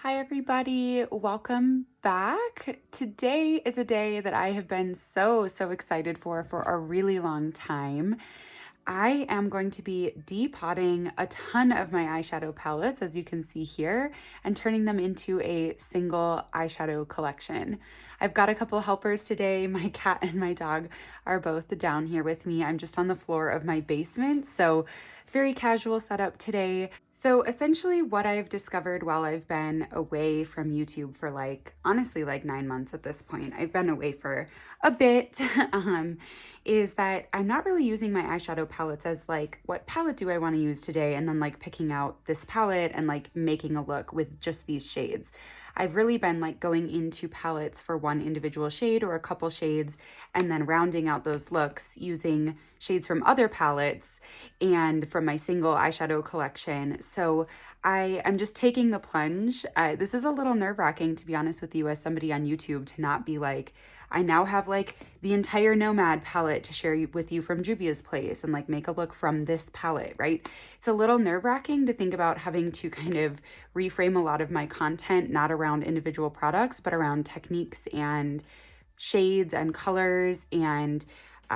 Hi everybody, welcome back. Today is a day that I have been so excited for a really long time. I am going to be depotting a ton of my eyeshadow palettes, as you can see here, and turning them into a single eyeshadow collection. I've got a couple helpers today. My cat and my dog are both down here with me. I'm just on the floor of my basement, so very casual setup today. So essentially what I've discovered while I've been away from YouTube for honestly 9 months at this point, I've been away for a bit, is that I'm not really using my eyeshadow palettes as what palette do I want to use today? And then picking out this palette and making a look with just these shades. I've really been going into palettes for one individual shade or a couple shades and then rounding out those looks using shades from other palettes and from my single eyeshadow collection. So I am just taking the plunge. This is a little nerve-wracking, to be honest with you, as somebody on YouTube, to not be I now have the entire Nomad palette to share with you from Juvia's Place and make a look from this palette, right? It's a little nerve-wracking to think about having to kind of reframe a lot of my content, not around individual products, but around techniques and shades and colors and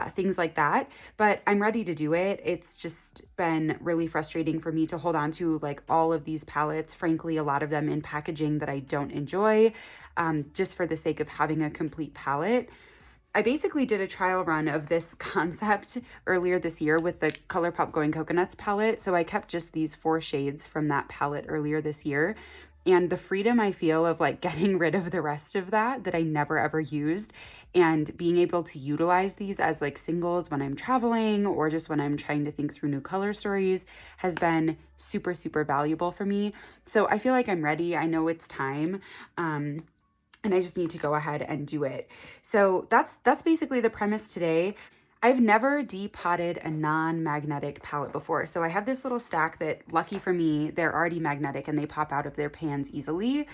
things like that. But I'm ready to do it. It's just been really frustrating for me to hold on to all of these palettes, frankly, a lot of them in packaging that I don't enjoy, just for the sake of having a complete palette. I basically did a trial run of this concept earlier this year with the ColourPop Going Coconuts palette. So I kept just these 4 shades from that palette earlier this year. And the freedom I feel of getting rid of the rest of that I never ever used and being able to utilize these as singles when I'm traveling or just when I'm trying to think through new color stories has been super valuable for me. So I feel like I'm ready. I know it's time. And I just need to go ahead and do it. So that's basically the premise today. I've never depotted a non-magnetic palette before. So I have this little stack that, lucky for me, they're already magnetic and they pop out of their pans easily.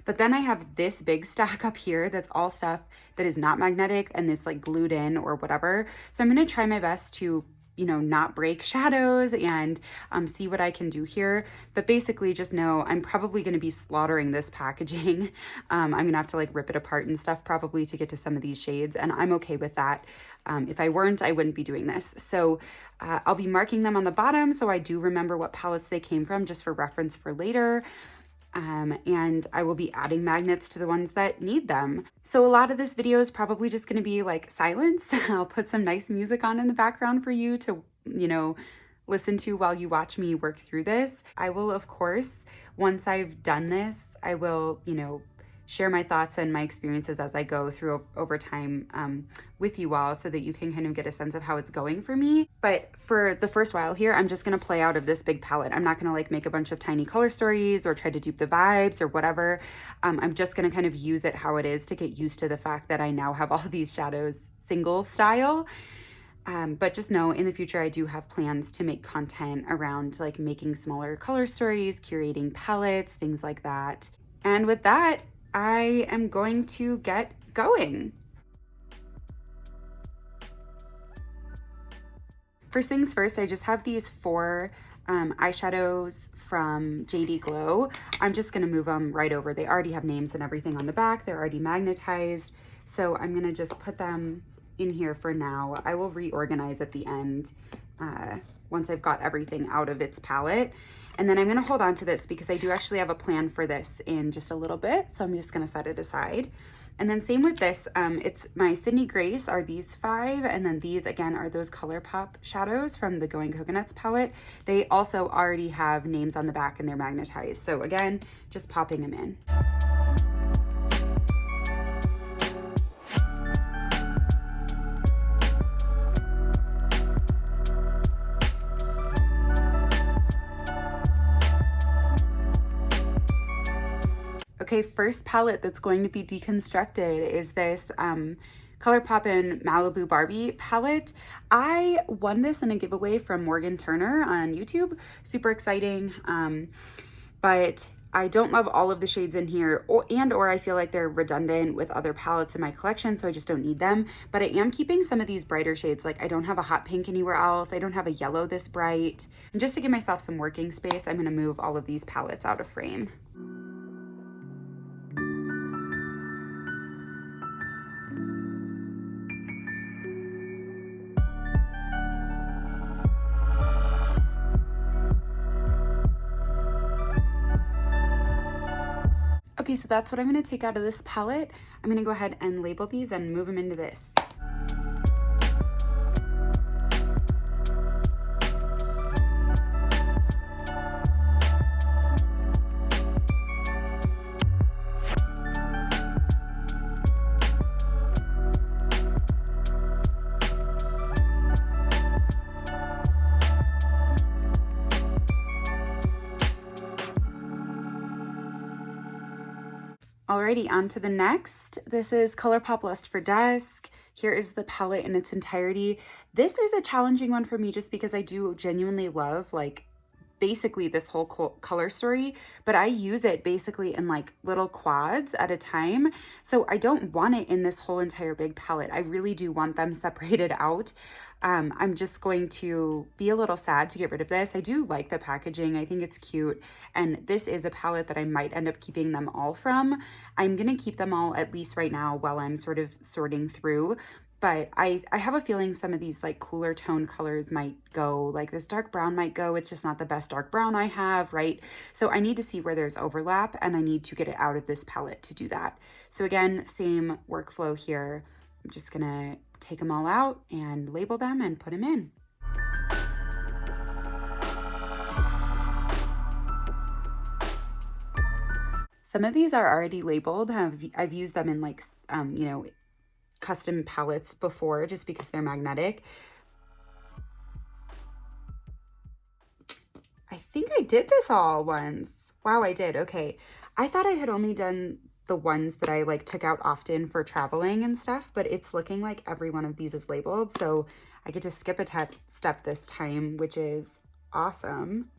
But then I have this big stack up here that's all stuff that is not magnetic and it's glued in or whatever. So I'm gonna try my best to not break shadows and see what I can do here. But basically just know I'm probably going to be slaughtering this packaging. I'm going to have to rip it apart and stuff probably to get to some of these shades. And I'm okay with that. If I weren't, I wouldn't be doing this. So I'll be marking them on the bottom so I do remember what palettes they came from just for reference for later. And I will be adding magnets to the ones that need them. So a lot of this video is probably just going to be silence. I'll put some nice music on in the background for you to, listen to while you watch me work through this. I will, of course, once I've done this, I will, share my thoughts and my experiences as I go through over time with you all so that you can kind of get a sense of how it's going for me. But for the first while here, I'm just going to play out of this big palette. I'm not going to make a bunch of tiny color stories or try to dupe the vibes or whatever. I'm just going to kind of use it how it is to get used to the fact that I now have all these shadows single style. But just know in the future, I do have plans to make content around making smaller color stories, curating palettes, things like that. And with that, I am going to get going. First things first, I just have these 4 eyeshadows from JD Glow. I'm just gonna move them right over. They already have names and everything on the back. They're already magnetized. So I'm gonna just put them in here for now. I will reorganize at the end once I've got everything out of its palette. And then I'm gonna hold on to this because I do actually have a plan for this in just a little bit. So I'm just gonna set it aside. And then same with this, it's my Sydney Grace are these 5. And then these again are those ColourPop shadows from the Going Coconuts palette. They also already have names on the back and they're magnetized. So again, just popping them in. Okay, first palette that's going to be deconstructed is this ColourPop and Malibu Barbie palette. I won this in a giveaway from Morgan Turner on YouTube. Super exciting, but I don't love all of the shades in here, or I feel like they're redundant with other palettes in my collection, so I just don't need them. But I am keeping some of these brighter shades. I don't have a hot pink anywhere else. I don't have a yellow this bright. And just to give myself some working space, I'm gonna move all of these palettes out of frame. Okay, so that's what I'm gonna take out of this palette. I'm gonna go ahead and label these and move them into this. Alrighty, on to the next. This is ColourPop Lust for Dusk. Here is the palette in its entirety. This is a challenging one for me just because I do genuinely love like basically this whole color story, but I use it basically in like little quads at a time. So I don't want it in this whole entire big palette. I really do want them separated out. I'm just going to be a little sad to get rid of this. I do like the packaging. I think it's cute. And this is a palette that I might end up keeping them all from. I'm going to keep them all at least right now while I'm sort of sorting through. But I have a feeling some of these like cooler tone colors might go, like this dark brown might go. It's just not the best dark brown I have, right? So I need to see where there's overlap and I need to get it out of this palette to do that. So again, same workflow here. I'm just gonna take them all out and label them and put them in. Some of these are already labeled. I've used them in like, you know, custom palettes before just because they're magnetic. I think I did this all once. Wow, I did. Okay. I thought I had only done the ones that I like took out often for traveling and stuff, but it's looking like every one of these is labeled. So I get to skip a step this time, which is awesome.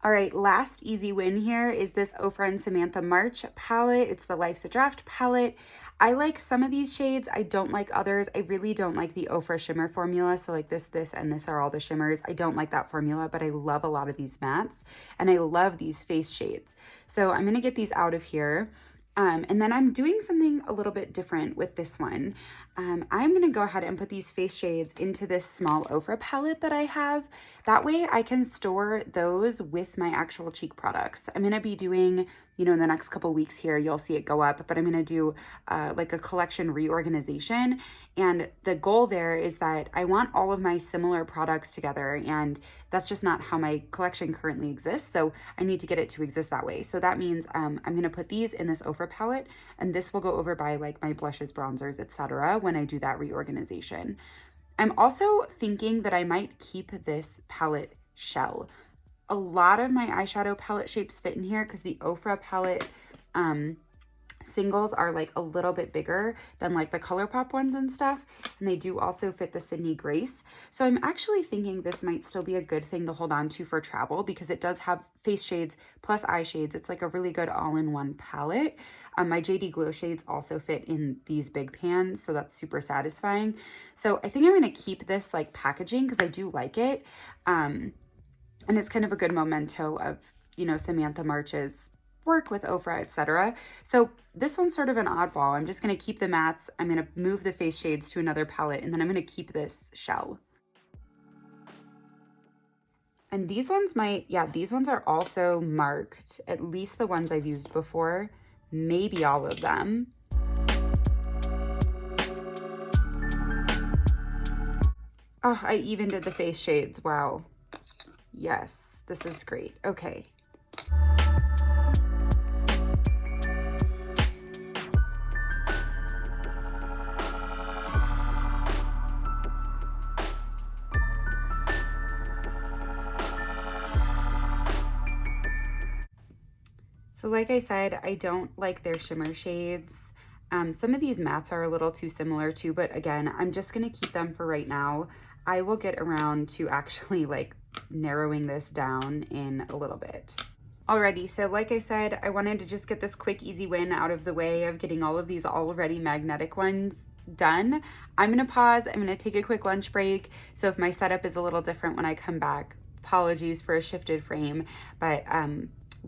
All right, last easy win here is this Ofra and Samantha March palette. It's the Life's a Draft palette. I like some of these shades. I don't like others. I really don't like the Ofra shimmer formula. So like this, and this are all the shimmers. I don't like that formula, but I love a lot of these mattes and I love these face shades. So I'm gonna get these out of here. And then I'm doing something a little bit different with this one. I'm gonna go ahead and put these face shades into this small Ofra palette that I have. That way I can store those with my actual cheek products. I'm gonna be doing, you know, in the next couple weeks here, you'll see it go up, but I'm gonna do like a collection reorganization. And the goal there is that I want all of my similar products together, and that's just not how my collection currently exists. So I need to get it to exist that way. So that means I'm gonna put these in this Ofra palette, and this will go over by like my blushes, bronzers, etc. when I do that reorganization. I'm also thinking that I might keep this palette shell. A lot of my eyeshadow palette shapes fit in here because the Ofra palette singles are like a little bit bigger than like the ColourPop ones and stuff, and they do also fit the Sydney Grace. So I'm actually thinking this might still be a good thing to hold on to for travel because it does have face shades plus eye shades. It's like a really good all-in-one palette. My JD Glow shades also fit in these big pans, so that's super satisfying. So I think I'm going to keep this like packaging because I do like it. And it's kind of a good memento of, you know, Samantha March's work with Ofra, etc. So this one's sort of an oddball. I'm just going to keep the mattes. I'm going to move the face shades to another palette, and then I'm going to keep this shell. And these ones might, yeah, these ones are also marked, at least the ones I've used before, maybe all of them. Oh, I even did the face shades. Wow. Yes, this is great. Okay. So like I said, I don't like their shimmer shades. Some of these mattes are a little too similar too, but again, I'm just gonna keep them for right now. I will get around to actually like narrowing this down in a little bit. Alrighty, so like I said, I wanted to just get this quick, easy win out of the way of getting all of these already magnetic ones done. I'm gonna pause, I'm gonna take a quick lunch break. So if my setup is a little different when I come back, apologies for a shifted frame, but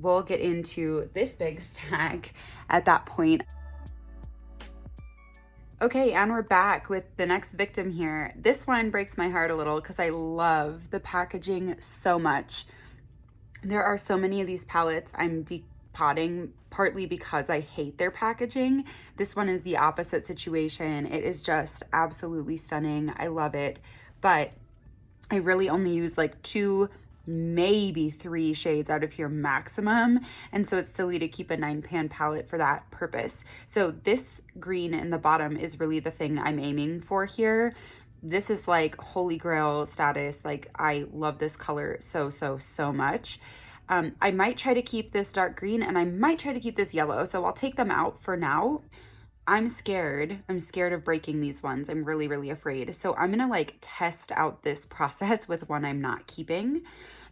we'll get into this big stack at that point. Okay, and we're back with the next victim here. This one breaks my heart a little because I love the packaging so much. There are so many of these palettes I'm depotting partly because I hate their packaging. This one is the opposite situation. It is just absolutely stunning. I love it, but I really only use like 2, maybe 3 shades out of here maximum, and so it's silly to keep a 9-pan palette for that purpose. So this green in the bottom is really the thing I'm aiming for here. This is like holy grail status. Like, I love this color so much. I might try to keep this dark green, and I might try to keep this yellow, so I'll take them out for now. I'm scared of breaking these ones. I'm really afraid. So I'm gonna like test out this process with one I'm not keeping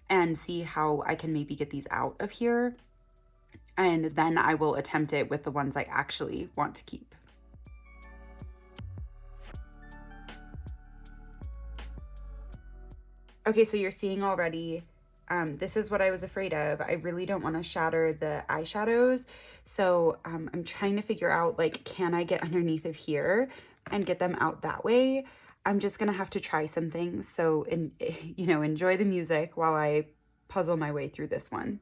and see how I can maybe get these out of here. And then I will attempt it with the ones I actually want to keep. Okay, so you're seeing already, this is what I was afraid of. I really don't want to shatter the eyeshadows. So I'm trying to figure out, like, can I get underneath of here and get them out that way? I'm just going to have to try some things. So, enjoy the music while I puzzle my way through this one.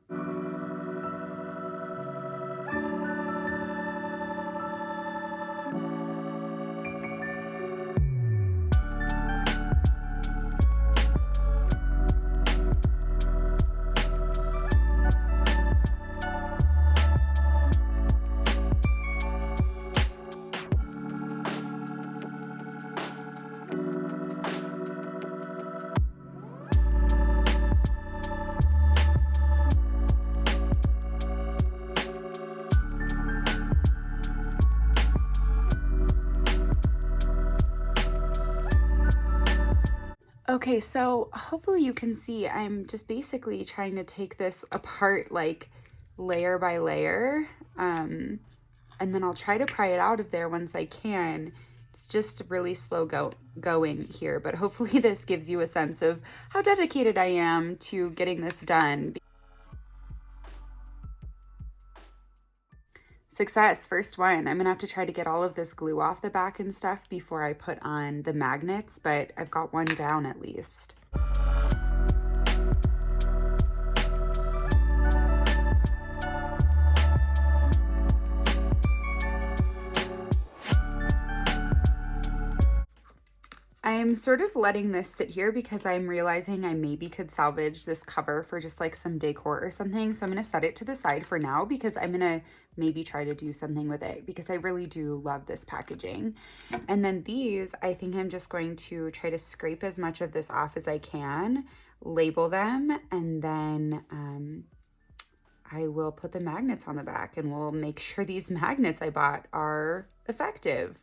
Okay, so hopefully you can see I'm just basically trying to take this apart like layer by layer, and then I'll try to pry it out of there once I can. It's just really slow going here, but hopefully this gives you a sense of how dedicated I am to getting this done. Success, first one. I'm gonna have to try to get all of this glue off the back and stuff before I put on the magnets, but I've got one down at least. I'm sort of letting this sit here because I'm realizing I maybe could salvage this cover for just like some decor or something. So I'm gonna set it to the side for now because I'm gonna maybe try to do something with it because I really do love this packaging. And then these, I think I'm just going to try to scrape as much of this off as I can, label them, and then I will put the magnets on the back and we'll make sure these magnets I bought are effective.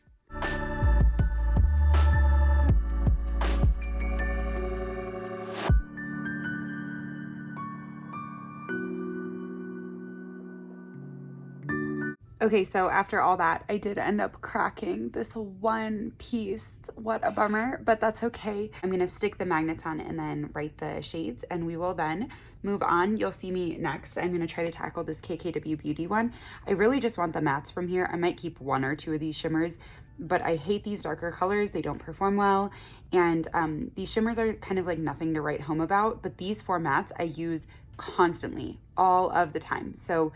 Okay, so after all that, I did end up cracking this one piece. What a bummer, but that's okay. I'm gonna stick the magnets on and then write the shades, and we will then move on. You'll see me next. I'm gonna try to tackle this KKW Beauty one. I really just want the mattes from here. I might keep 1 or 2 of these shimmers, but I hate these darker colors. They don't perform well. And these shimmers are kind of like nothing to write home about, but these 4 mattes I use constantly, all of the time. So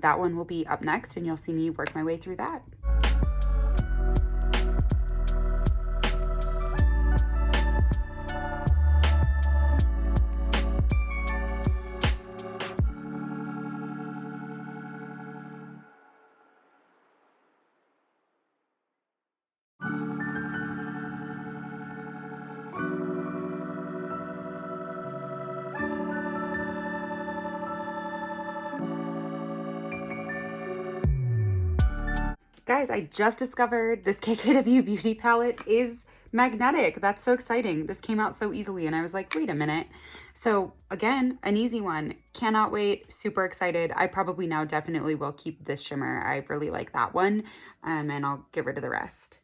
that one will be up next, and you'll see me work my way through that. Guys, I just discovered this KKW Beauty palette is magnetic. That's so exciting. This came out so easily and I was like, wait a minute. So again, an easy one. Cannot wait. Super excited. I probably now definitely will keep this shimmer. I really like that one, and I'll get rid of the rest.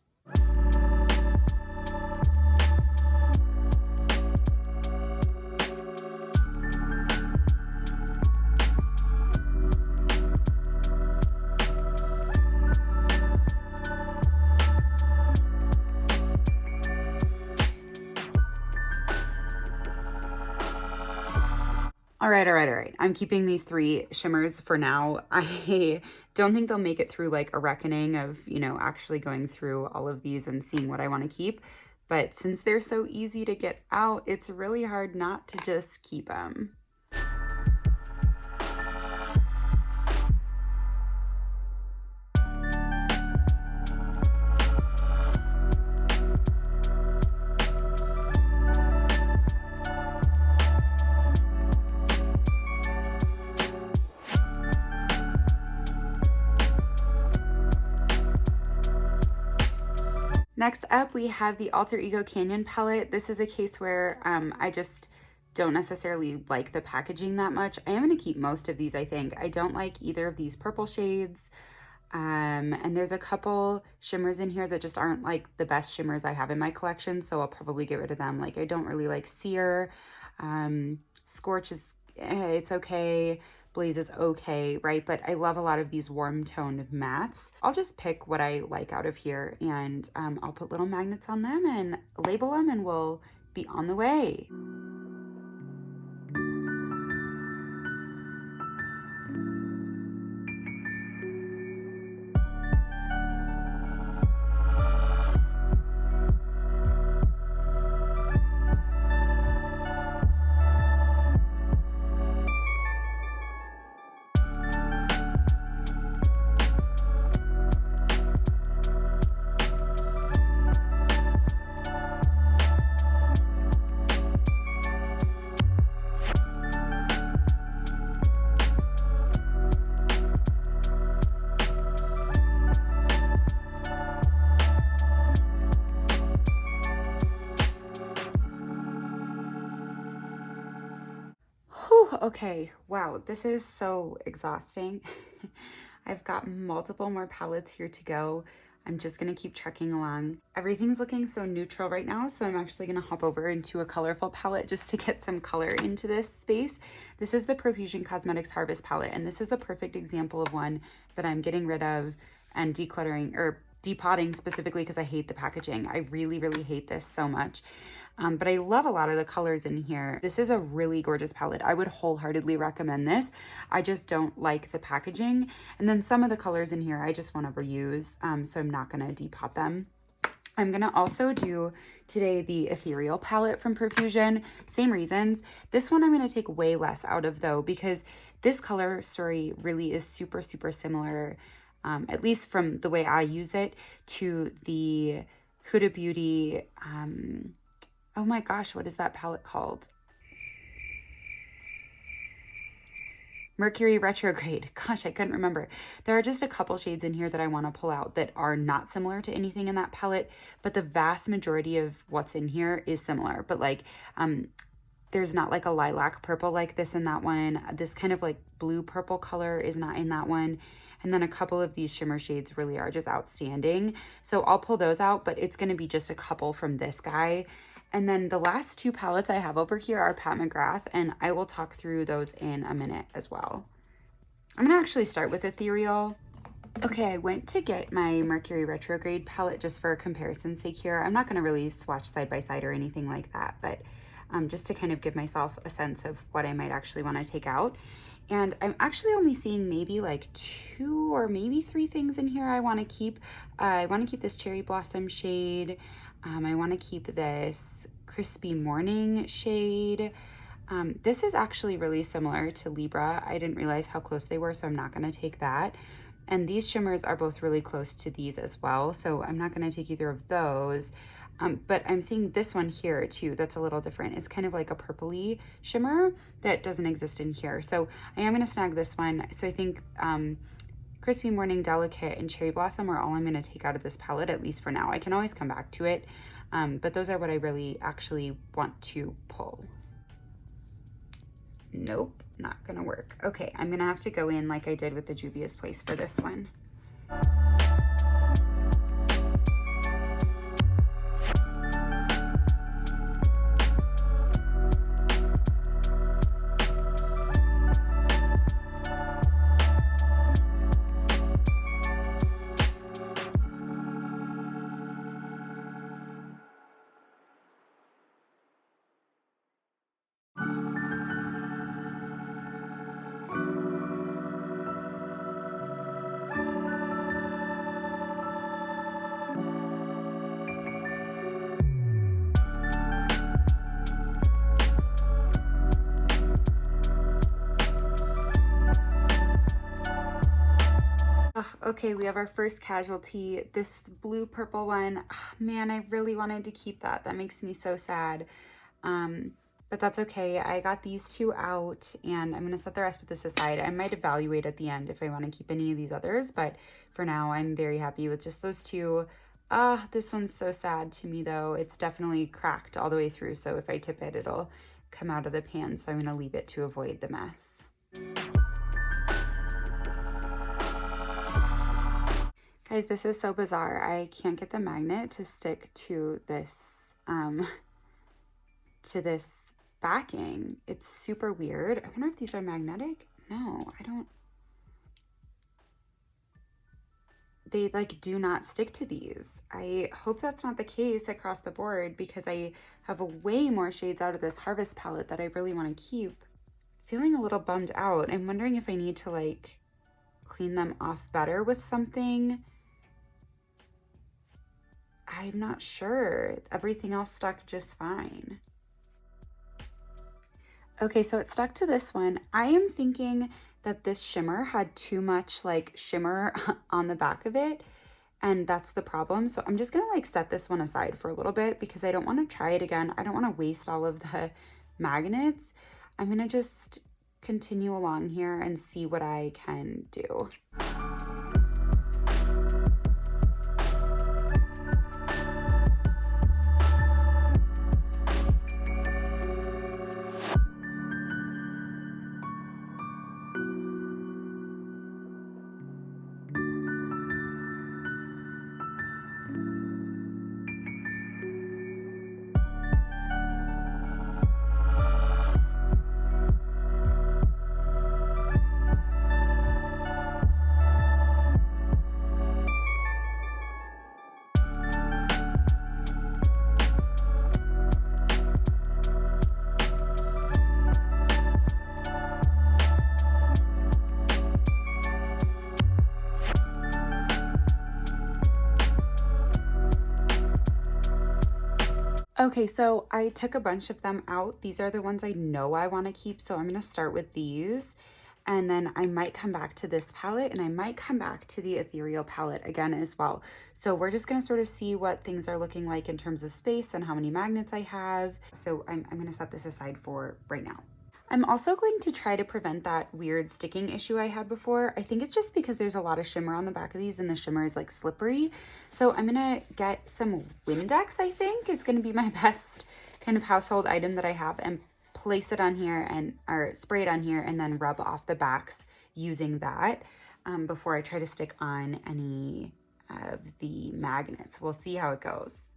All right, all right, all right. I'm keeping these 3 shimmers for now. I don't think they'll make it through like a reckoning of, actually going through all of these and seeing what I want to keep. But since they're so easy to get out, it's really hard not to just keep them. Next up, we have the Alter Ego Canyon palette. This is a case where I just don't necessarily like the packaging that much. I am going to keep most of these, I think. I don't like either of these purple shades. And there's a couple shimmers in here that just aren't like the best shimmers I have in my collection, so I'll probably get rid of them. Like I don't really like Sear. Scorch is, it's okay. Blaze is okay, right? But I love a lot of these warm toned mattes. I'll just pick what I like out of here, and I'll put little magnets on them and label them, and we'll be on the way. Whew, okay, wow, this is so exhausting. I've got multiple more palettes here to go. I'm just gonna keep trekking along. Everything's looking so neutral right now, so I'm actually gonna hop over into a colorful palette just to get some color into this space. This is the Profusion Cosmetics Harvest palette, and this is a perfect example of one that I'm getting rid of and decluttering, or depotting specifically because I hate the packaging. I really, really hate this so much. But I love a lot of the colors in here. This is a really gorgeous palette. I would wholeheartedly recommend this. I just don't like the packaging. And then some of the colors in here I just want to reuse, so I'm not going to depot them. I'm going to also do today the Ethereal palette from Profusion. Same reasons. This one I'm going to take way less out of though, because this color story really is super, super similar, at least from the way I use it, to the Huda Beauty, oh my gosh, what is that palette called? Mercury Retrograde. Gosh, I couldn't remember. There are just a couple shades in here that I want to pull out that are not similar to anything in that palette, but the vast majority of what's in here is similar. But like, there's not like a lilac purple like this in that one. This kind of like blue purple color is not in that one. And then a couple of these shimmer shades really are just outstanding. So I'll pull those out, but it's going to be just a couple from this guy. And then the last 2 palettes I have over here are Pat McGrath, and I will talk through those in a minute as well. I'm gonna actually start with Ethereal. Okay, I went to get my Mercury Retrograde palette just for comparison's sake here. I'm not gonna really swatch side by side or anything like that, but just to kind of give myself a sense of what I might actually wanna take out. And I'm actually only seeing maybe like 2 or maybe 3 things in here I wanna keep. I wanna keep this Cherry Blossom shade. I want to keep this Crispy Morning shade. This is actually really similar to Libra. I didn't realize how close they were, so I'm not going to take that. And these shimmers are both really close to these as well, so I'm not going to take either of those. But I'm seeing this one here too that's a little different. It's kind of like a purpley shimmer that doesn't exist in here. So I am going to snag this one. So I think Crispy Morning, Delicate, and Cherry Blossom are all I'm going to take out of this palette, at least for now. I can always come back to it, but those are what I really actually want to pull. Nope, not going to work. Okay, I'm going to have to go in like I did with the Juvia's Place for this one. Ugh, okay, we have our first casualty, this blue purple one. Ugh, man, I really wanted to keep that. That makes me so sad. But that's okay. I got these two out and I'm gonna set the rest of this aside. I might evaluate at the end if I wanna keep any of these others, but for now I'm very happy with just those two. This one's so sad to me though. It's definitely cracked all the way through, so if I tip it, it'll come out of the pan, so I'm gonna leave it to avoid the mess. Guys, this is so bizarre. I can't get the magnet to stick to this backing. It's super weird. I wonder if these are magnetic. No, I don't. They like do not stick to these. I hope that's not the case across the board because I have way more shades out of this Harvest palette that I really want to keep. Feeling a little bummed out. I'm wondering if I need to like clean them off better with something. I'm not sure. Everything else stuck just fine. Okay, so it stuck to this one. I am thinking that this shimmer had too much like shimmer on the back of it, and that's the problem. So I'm just gonna like set this one aside for a little bit because I don't wanna try it again. I don't wanna waste all of the magnets. I'm gonna just continue along here and see what I can do. Okay, so I took a bunch of them out. These are the ones I know I want to keep, so I'm going to start with these. And then I might come back to this palette and I might come back to the ethereal palette again as well. So we're just going to sort of see what things are looking like in terms of space and how many magnets I have. So I'm going to set this aside for right now. I'm also going to try to prevent that weird sticking issue I had before. I think it's just because there's a lot of shimmer on the back of these and the shimmer is like slippery. So I'm gonna get some Windex, I think is gonna be my best kind of household item that I have, and place it on here or spray it on here and then rub off the backs using that before I try to stick on any of the magnets. We'll see how it goes.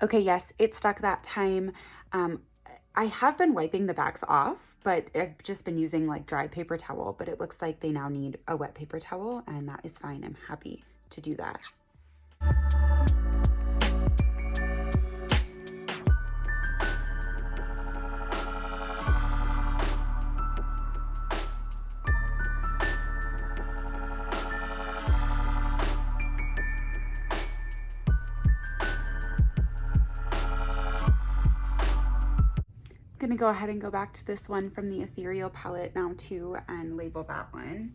Okay, yes, it stuck that time. I have been wiping the backs off, but I've just been using like dry paper towel, but it looks like they now need a wet paper towel, and that is fine. I'm happy to do that. I'm gonna go ahead and go back to this one from the ethereal palette now too and label that one.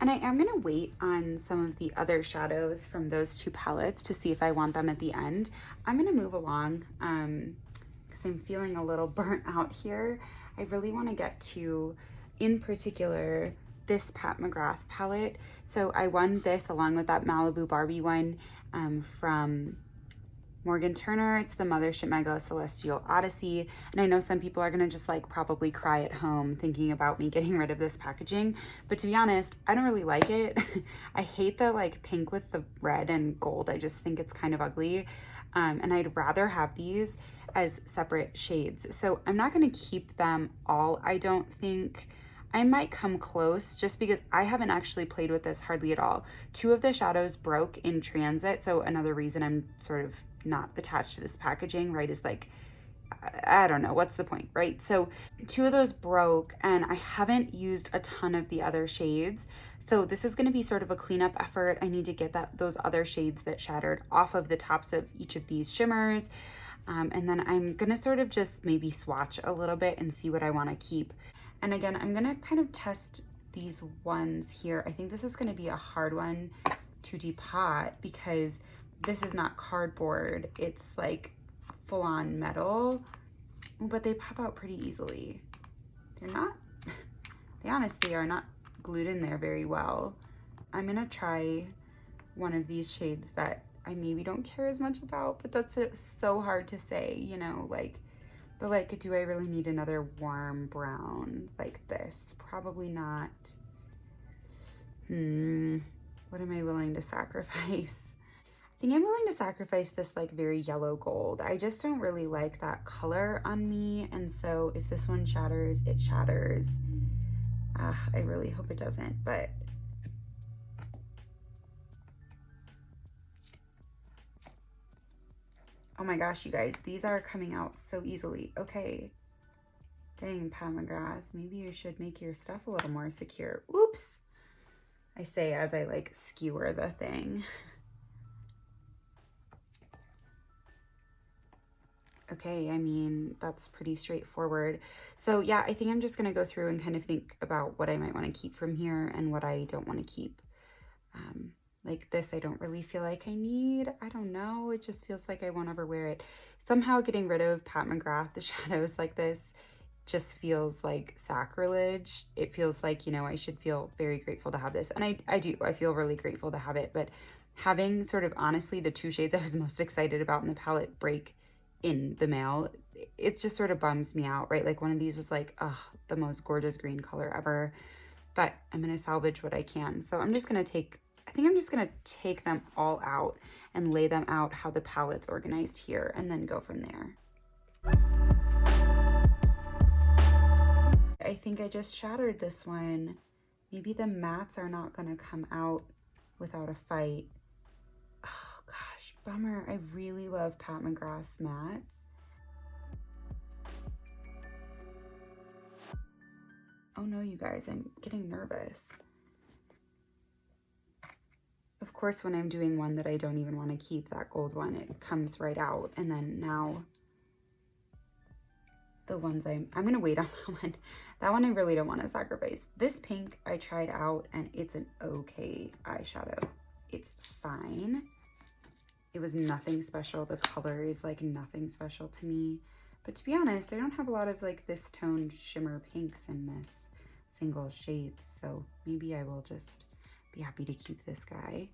And I am gonna wait on some of the other shadows from those two palettes to see if I want them at the end. I'm gonna move along because I'm feeling a little burnt out here. I really wanna get to, in particular, this Pat McGrath palette. So I won this along with that Malibu Barbie one from Morgan Turner. It's the Mothership Mega Celestial Odyssey. And I know some people are gonna just like probably cry at home thinking about me getting rid of this packaging. But to be honest, I don't really like it. I hate the like pink with the red and gold. I just think it's kind of ugly. And I'd rather have these as separate shades. So I'm not gonna keep them all, I don't think. I might come close just because I haven't actually played with this hardly at all. Two of the shadows broke in transit, so another reason I'm sort of not attached to this packaging, right, is like I don't know, what's the point, right? So two of those broke and I haven't used a ton of the other shades. So this is going to be sort of a cleanup effort. I need to get those other shades that shattered off of the tops of each of these shimmers. And then I'm going to sort of just maybe swatch a little bit and see what I want to keep. And again, I'm going to kind of test these ones here. I think this is going to be a hard one to depot because this is not cardboard. It's like full-on metal, but they pop out pretty easily. They're not, they honestly are not glued in there very well. I'm gonna try one of these shades that I maybe don't care as much about, but that's so hard to say, you know, like, but like, do I really need another warm brown like this? Probably not. What am I willing to sacrifice? I think I'm willing to sacrifice this like very yellow gold. I just don't really like that color on me. And so if this one shatters, it shatters. I really hope it doesn't, but oh my gosh, you guys, these are coming out so easily. Okay. Dang, Pat McGrath, maybe you should make your stuff a little more secure. Oops. I say as I like skewer the thing. Okay, I mean, that's pretty straightforward. So yeah, I think I'm just gonna go through and kind of think about what I might wanna keep from here and what I don't wanna keep. Like this, I don't really feel like I need. I don't know, it just feels like I won't ever wear it. Somehow getting rid of Pat McGrath, the shadows like this, just feels like sacrilege. It feels like, you know, I should feel very grateful to have this. And I do, I feel really grateful to have it. But having sort of honestly the two shades I was most excited about in the palette break in the mail, it just sort of bums me out, right? Like one of these was like, oh, the most gorgeous green color ever. But I'm gonna salvage what I can. So I'm just gonna take, I think I'm just gonna take them all out and lay them out how the palette's organized here and then go from there. I think I just shattered this one. Maybe the mattes are not gonna come out without a fight. Oh gosh, bummer. I really love Pat McGrath's mattes. Oh no, you guys, I'm getting nervous. Of course, when I'm doing one that I don't even want to keep, that gold one, it comes right out. And then now the ones I'm gonna wait on that one. That one I really don't want to sacrifice. This pink I tried out and it's an okay eyeshadow. It's fine. It was nothing special. The color is like nothing special to me. But to be honest, I don't have a lot of like this toned shimmer pinks in this single shade. So maybe I will just be happy to keep this guy.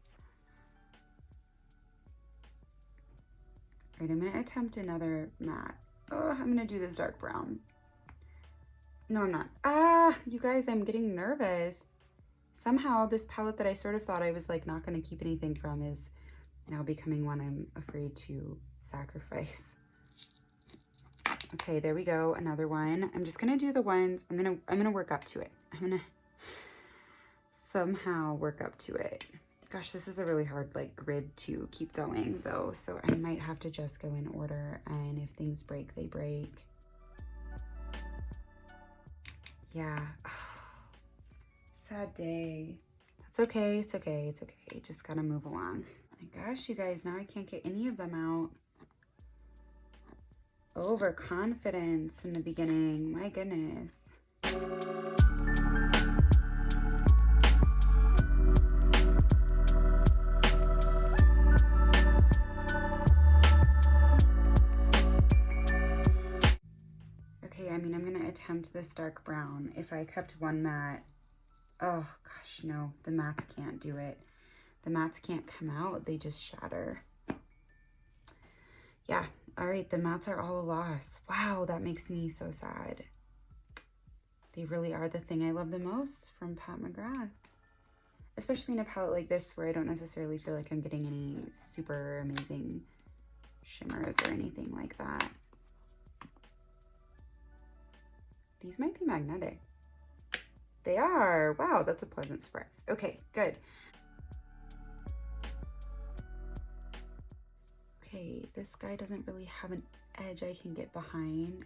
All right, I'm gonna attempt another matte. Oh, I'm gonna do this dark brown. No, I'm not. Ah, you guys, I'm getting nervous. Somehow this palette that I sort of thought I was like not gonna keep anything from is now becoming one I'm afraid to sacrifice. Okay, there we go, another one. I'm just gonna do the ones, I'm gonna work up to it. I'm gonna somehow work up to it. Gosh, this is a really hard like grid to keep going though, so I might have to just go in order, and if things break, they break. Yeah, sad day. That's okay, it's okay, it's okay. Just gotta move along. My gosh, you guys, now I can't get any of them out. Overconfidence in the beginning, my goodness. Okay, I mean, I'm gonna attempt this dark brown. If I kept one matte, oh gosh, no, the mattes can't do it. The mattes can't come out, they just shatter. Yeah, all right, the mattes are all a loss. Wow, that makes me so sad. They really are the thing I love the most from Pat McGrath. Especially in a palette like this where I don't necessarily feel like I'm getting any super amazing shimmers or anything like that. These might be magnetic. They are. Wow, that's a pleasant surprise. Okay, good. Okay, this guy doesn't really have an edge I can get behind.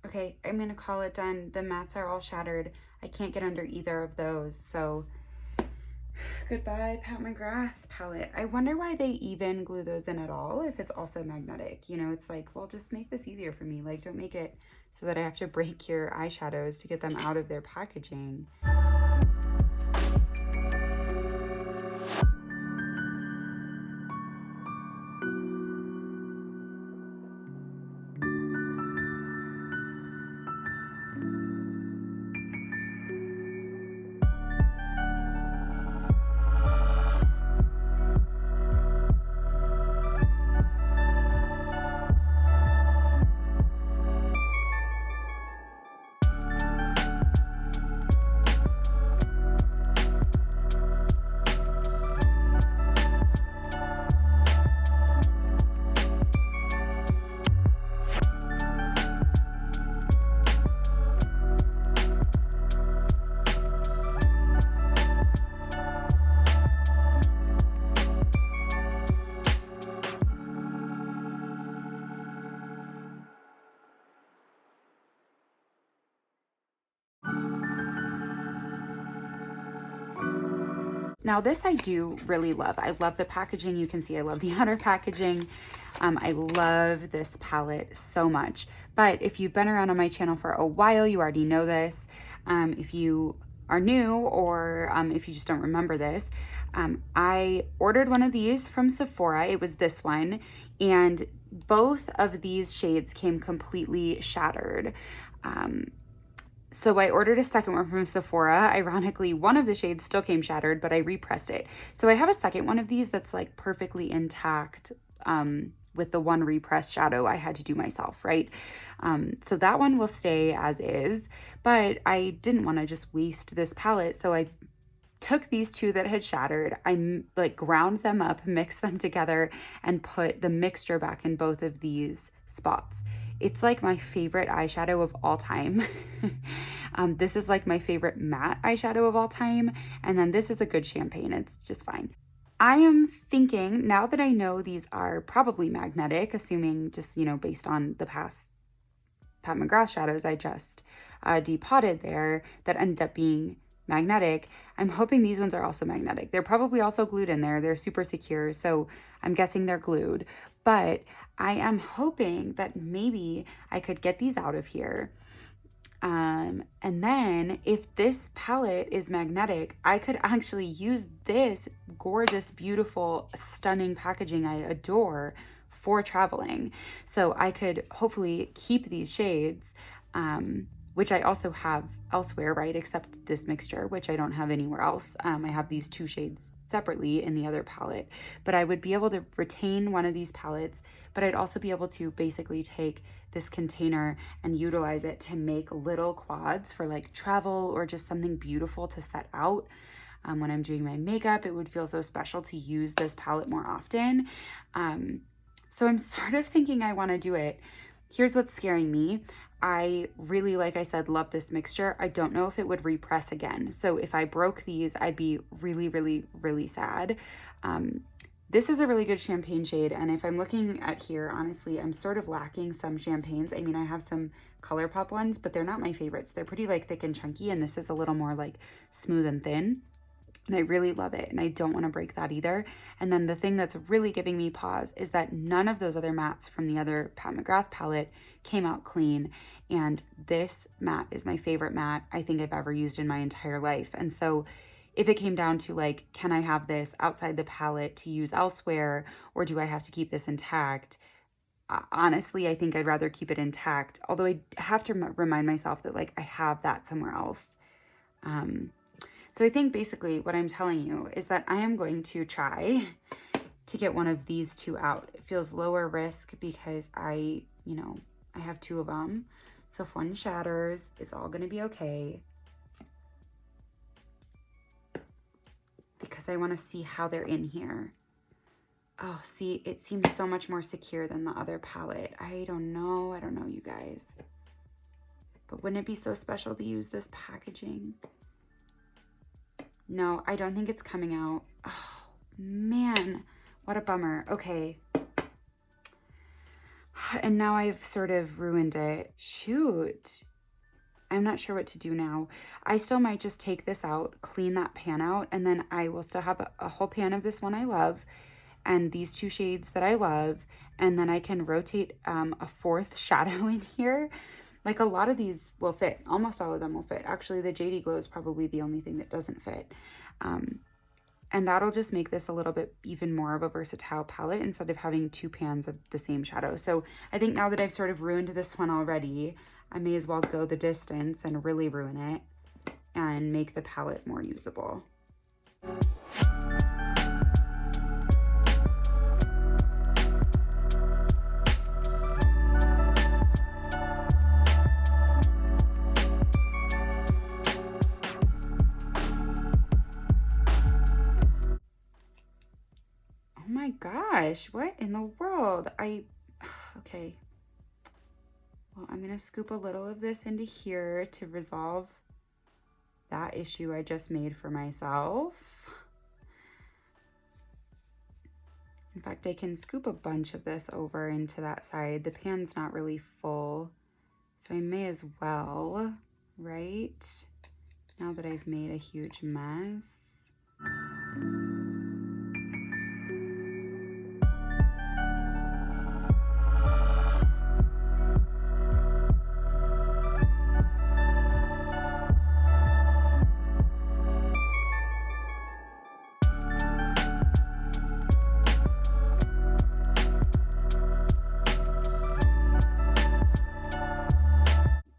Okay, I'm gonna call it done. The mattes are all shattered. I can't get under either of those, so goodbye Pat McGrath palette. I wonder why they even glue those in at all if it's also magnetic. You know, it's like, well, just make this easier for me. Like, don't make it so that I have to break your eyeshadows to get them out of their packaging. Now this I do really love. I love the packaging. You can see I love the outer packaging. I love this palette so much. But if you've been around on my channel for a while, you already know this. If you are new or if you just don't remember this, I ordered one of these from Sephora. It was this one. And both of these shades came completely shattered. So I ordered a second one from Sephora. Ironically, one of the shades still came shattered, but I repressed it. So I have a second one of these that's like perfectly intact with the one repressed shadow I had to do myself, right? So that one will stay as is, but I didn't want to just waste this palette. So I took these two that had shattered, I like ground them up, mixed them together, and put the mixture back in both of these spots. It's like my favorite eyeshadow of all time. This is like my favorite matte eyeshadow of all time. And then this is a good champagne. It's just fine. I am thinking, now that I know these are probably magnetic, assuming just, you know, based on the past Pat McGrath shadows I just depotted there that ended up being magnetic, I'm hoping these ones are also magnetic. They're probably also glued in there. They're super secure, so I'm guessing they're glued. But I am hoping that maybe I could get these out of here. And then if this palette is magnetic, I could actually use this gorgeous, beautiful, stunning packaging I adore for traveling. So I could hopefully keep these shades, which I also have elsewhere, right? Except this mixture, which I don't have anywhere else. I have these two shades separately in the other palette, but I would be able to retain one of these palettes, but I'd also be able to basically take this container and utilize it to make little quads for like travel or just something beautiful to set out. When I'm doing my makeup, it would feel so special to use this palette more often. So I'm sort of thinking I want to do it. Here's what's scaring me. I really, like I said, love this mixture. I don't know if it would repress again. So if I broke these, I'd be really, really, really sad. This is a really good champagne shade. And if I'm looking at here, honestly, I'm sort of lacking some champagnes. I mean, I have some ColourPop ones, but they're not my favorites. They're pretty like thick and chunky. And this is a little more like smooth and thin. And I really love it, and I don't want to break that either. And then the thing that's really giving me pause is that none of those other mattes from the other Pat McGrath palette came out clean. And this matte is my favorite matte I think I've ever used in my entire life. And so if it came down to like, can I have this outside the palette to use elsewhere, or do I have to keep this intact? Honestly, I think I'd rather keep it intact, although I have to remind myself that like I have that somewhere else. So I think basically what I'm telling you is that I am going to try to get one of these two out. It feels lower risk because I have two of them. So if one shatters, it's all gonna be okay. Because I wanna see how they're in here. Oh, see, it seems so much more secure than the other palette. I don't know, you guys. But wouldn't it be so special to use this packaging? No, I don't think it's coming out. Oh, Man, what a bummer. Okay. And now I've sort of ruined it. Shoot. I'm not sure what to do now. I still might just take this out, clean that pan out, and then I will still have a whole pan of this one I love and these two shades that I love. And then I can rotate a fourth shadow in here. Like a lot of these will fit. Almost all of them will fit. Actually, the JD Glow is probably the only thing that doesn't fit. And that'll just make this a little bit even more of a versatile palette instead of having two pans of the same shadow. So I think now that I've sort of ruined this one already, I may as well go the distance and really ruin it and make the palette more usable. Oh my gosh, what in the world? Okay. Well, I'm gonna scoop a little of this into here to resolve that issue I just made for myself. In fact, I can scoop a bunch of this over into that side. The pan's not really full, so I may as well, right? Now that I've made a huge mess.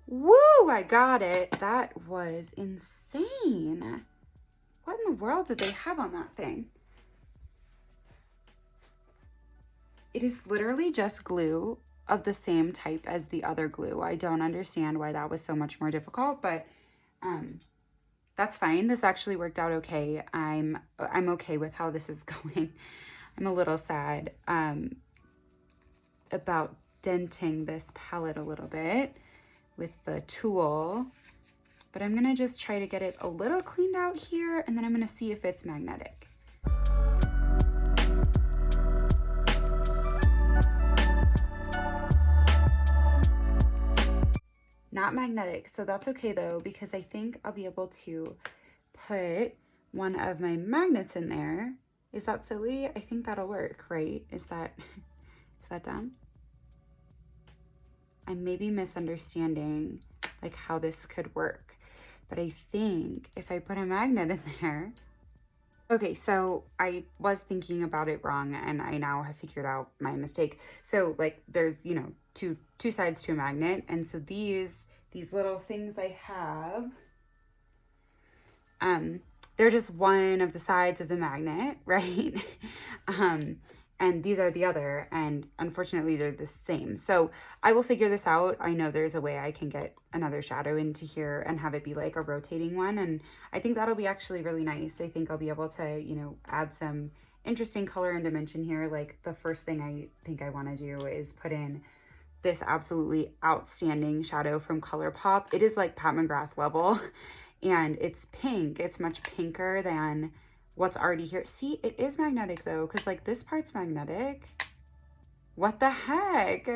Woo, I got it. That was insane. What in the world did they have on that thing? It is literally just glue of the same type as the other glue. I don't understand why that was so much more difficult, but that's fine. This actually worked out okay. I'm okay with how this is going. I'm a little sad about denting this palette a little bit with the tool, but I'm gonna just try to get it a little cleaned out here, and then I'm gonna see if it's magnetic. Not magnetic, so that's okay though, because I think I'll be able to put one of my magnets in there. Is that silly? I think that'll work, right? Is that dumb? I may be misunderstanding like how this could work, but I think if I put a magnet in there. Okay, so I was thinking about it wrong, and I now have figured out my mistake. So like there's, you know, two sides to a magnet, and so these little things I have, they're just one of the sides of the magnet, right? And these are the other, and unfortunately they're the same. So I will figure this out. I know there's a way I can get another shadow into here and have it be like a rotating one, and I think that'll be actually really nice. I think I'll be able to, you know, add some interesting color and dimension here. Like the first thing I think I want to do is put in this absolutely outstanding shadow from ColourPop. It is like Pat McGrath level, and it's pink. It's much pinker than what's already here. See, it is magnetic though, because like this part's magnetic. What the heck?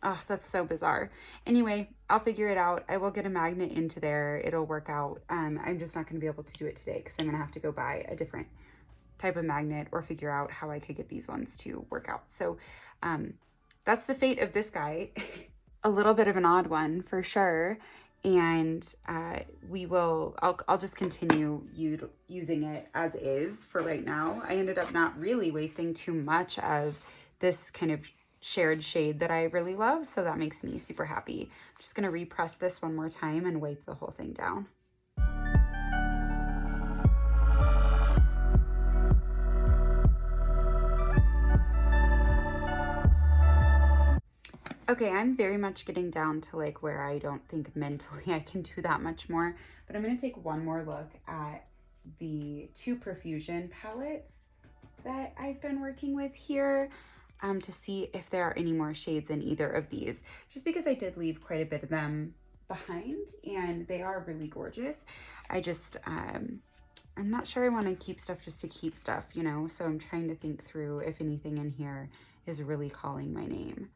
Oh, that's so bizarre. Anyway, I'll figure it out. I will get a magnet into there. It'll work out. I'm just not going to be able to do it today because I'm going to have to go buy a different type of magnet or figure out how I could get these ones to work out. So that's the fate of this guy. A little bit of an odd one for sure. And I'll just continue using it as is for right now. I ended up not really wasting too much of this kind of shared shade that I really love, so that makes me super happy. I'm just gonna repress this one more time and wipe the whole thing down. Okay, I'm very much getting down to like where I don't think mentally I can do that much more, but I'm gonna take one more look at the two Profusion palettes that I've been working with here to see if there are any more shades in either of these, just because I did leave quite a bit of them behind and they are really gorgeous. I just, I'm not sure I want to keep stuff just to keep stuff, you know? So I'm trying to think through if anything in here is really calling my name.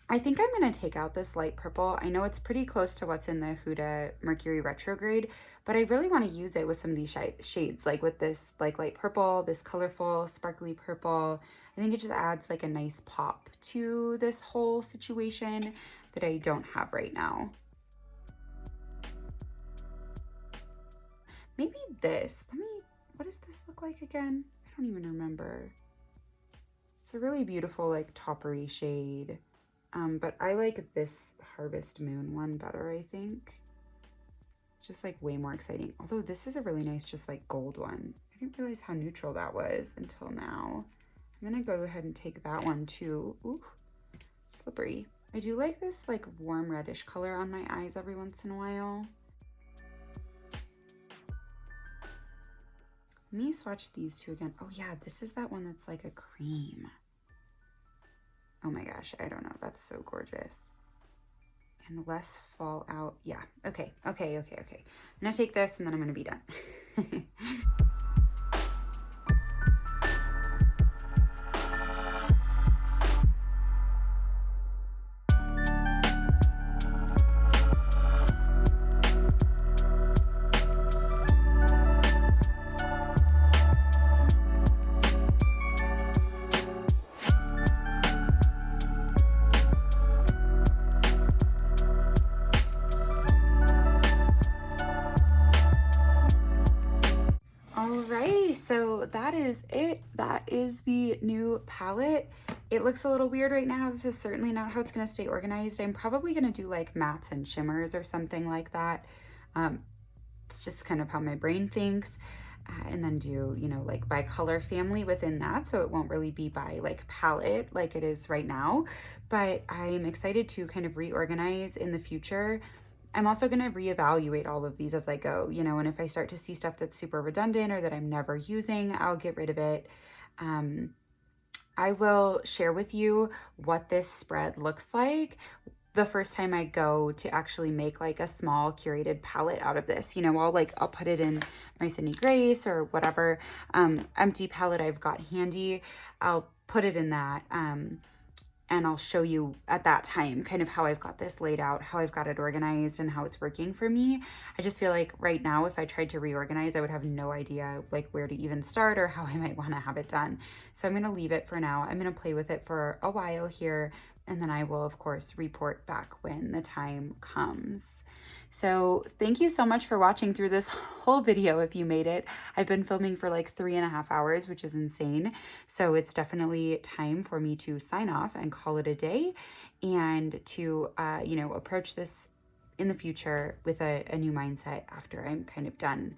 I think I'm going to take out this light purple. I know it's pretty close to what's in the Huda Mercury Retrograde, but I really want to use it with some of these shades, like with this like light purple, this colorful, sparkly purple. I think it just adds like a nice pop to this whole situation that I don't have right now. Maybe this. What does this look like again? I don't even remember. It's a really beautiful like toppery shade. But I like this Harvest Moon one better, I think. It's just like way more exciting. Although this is a really nice, just like gold one. I didn't realize how neutral that was until now. I'm gonna go ahead and take that one too. Ooh, slippery. I do like this like warm reddish color on my eyes every once in a while. Let me swatch these two again. Oh yeah, this is that one that's like a cream. Oh my gosh, I don't know. That's so gorgeous. And less fallout. Yeah, okay. I'm gonna take this and then I'm gonna be done. Alright, so that is it. That is the new palette. It looks a little weird right now. This is certainly not how it's going to stay organized. I'm probably going to do like mattes and shimmers or something like that. It's just kind of how my brain thinks. And then do, you know, like by color family within that, so it won't really be by like palette like it is right now. But I'm excited to kind of reorganize in the future. I'm also going to reevaluate all of these as I go, you know, and if I start to see stuff that's super redundant or that I'm never using, I'll get rid of it. I will share with you what this spread looks like the first time I go to actually make like a small curated palette out of this. You know, I'll put it in my Sydney Grace or whatever empty palette I've got handy. I'll put it in that. And I'll show you at that time kind of how I've got this laid out, how I've got it organized and how it's working for me. I just feel like right now, if I tried to reorganize, I would have no idea like where to even start or how I might want to have it done. So I'm going to leave it for now. I'm going to play with it for a while here, and then I will of course report back when the time comes. So thank you so much for watching through this whole video if you made it. I've been filming for like 3.5 hours, which is insane. So it's definitely time for me to sign off and call it a day, and to, you know, approach this in the future with a new mindset after I'm kind of done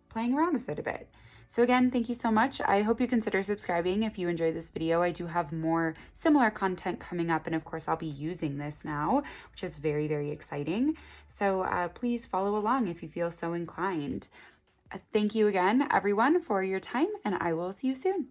playing around with it a bit. So again, thank you so much. I hope you consider subscribing if you enjoyed this video. I do have more similar content coming up, and of course I'll be using this now, which is very, very exciting. So please follow along if you feel so inclined. Thank you again, everyone, for your time, and I will see you soon.